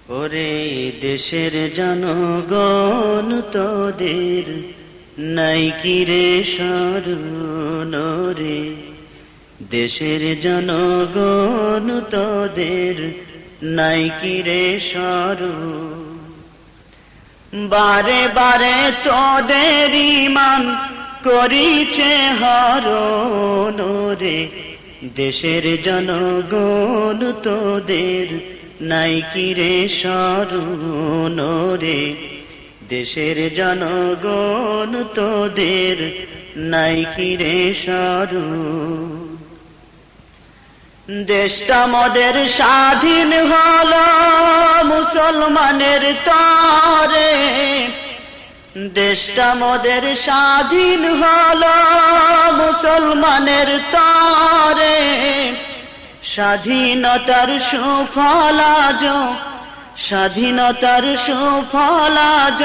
ওরে দেশের জনগণ তোদের নাই কি রে শরণ রে, দেশের জনগণ তোদের নাই কি রে শরণ। বারে বারে তোদের ঈমান করিছে হরণ রে, দেশের জনগণ তোদের নাই কি রে শরণ রে, দেশের জনগণ তোদের নাই কি রে শরণ। দেশটা মোদের স্বাধীন হলো মুসলমানের তরে, দেশটা মোদের স্বাধীন হলো মুসলমানের তরে, স্বাধীনতার সুফল আজ, স্বাধীনতার সুফল আজ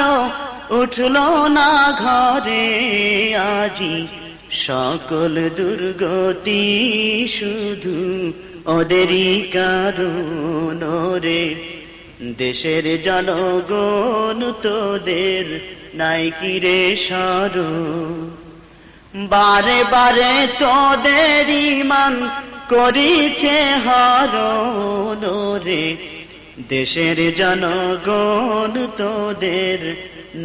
উঠল না ঘরে, আজি সকল দুর্গতি শুধু ওদেরই কারণ রে, দেশের জনগণ তোদের নাই কি রে শরণ। বারে বারে তোদের ঈমান করিছে হরণ রে, দেশের জনগণ তোদের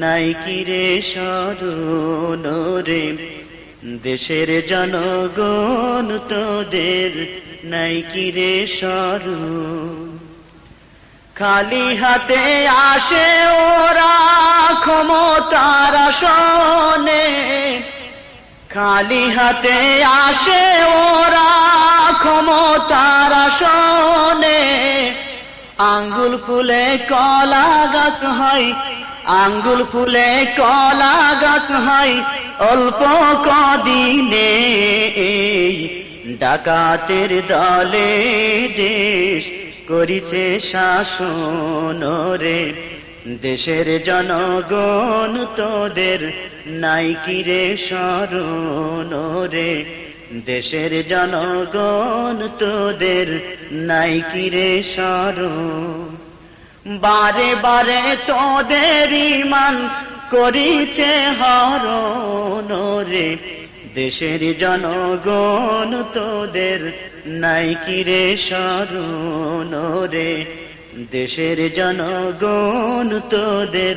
নাই কি রে শরণ রে, দেশের জনগণ তোদের নাই কি রে শরণ। খালি হাতে আসে ওরা ক্ষমতার আসনে, খালি হাতে আসে ওরা ক্ষমতার আসনে, আঙ্গুল ফুলে কলা গাছ হয়, আঙ্গুল ফুলে কলা গাছ হয় অল্প কদিনে, ডাকাতের দলে দেশ করিছে শাসন রে, দেশের জনগণ তোদের নাই কি রে শরণ রে, দেশের জনগণ তোদের নাই কি রে শরণ। বারে বারে তোদের ঈমান করিছে হরণ রে, দেশের জনগণ তোদের নাই কি রে শরণ রে, দেশের জনগণ তোদের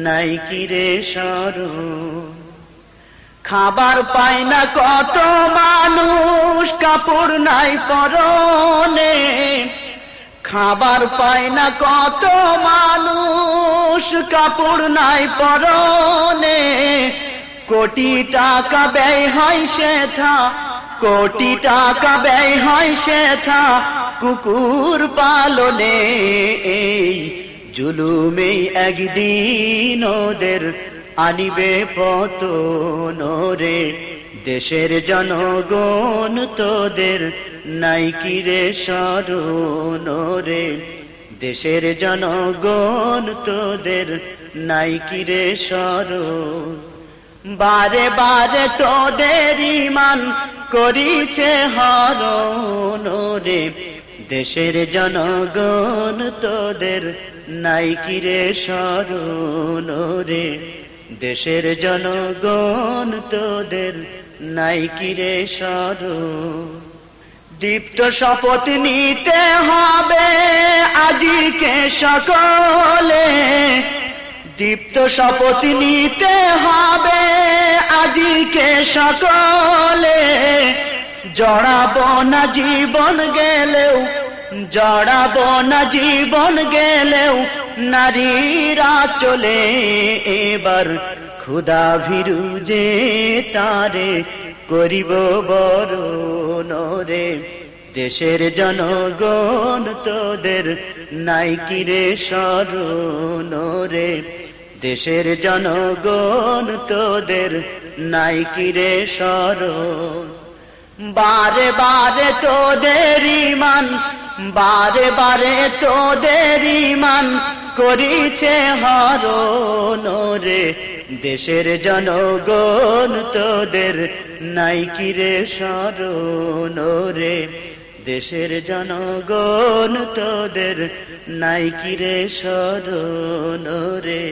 নাই কি রে শরণ। খাবার পায় না কত মানুষ, কাপড় নাই পরনে, খাবার পায় না কত মানুষ, কাপড় নাই পরনে, কোটি টাকা ব্যয় হয় সেথা, কোটি টাকা ব্যয় হয় সেথা কুকুর পালনে, এই জুলুমে একদিন ওদের আনিবে পতন রে, দেশের জনগণ তোদের নাই কি রে শরণ রে, দেশের জনগণ তোদের নাই কি রে শরণ। বারে বারে তোদের ঈমান করিছে হরণ রে, দেশের জনগণ তোদের নাই কি রে শরণ রে, দেশের জনগণ তোদের নাই কি রে শরণ। দীপ্ত শপথ নিতে হবে আজিকে সকলে, দীপ্ত শপথ নিতে হবে আজিকে সকলে, জড়াবো না জীবন গেলেও, জড়াবো না জীবন গেলেও নারীরা চলে, এবার খুদা ভীরু যে তারে করিব বরণ রে, দেশের জনগণ তোদের নাই কি রে শরণ রে, দেশের জনগণ তোদের নাই কি রে শরণ। বারে বারে তোদের ঈমান, বারে বারে তোদের ঈমান করিছে হরণ রে, দেশের জনগণ তোদের নাই কি রে শরণ রে, দেশের জনগণ তোদের নাই কি রে স্মরণ রে,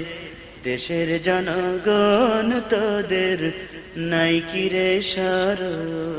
দেশের জনগণ তোদের নাই কি রে স্মরণ।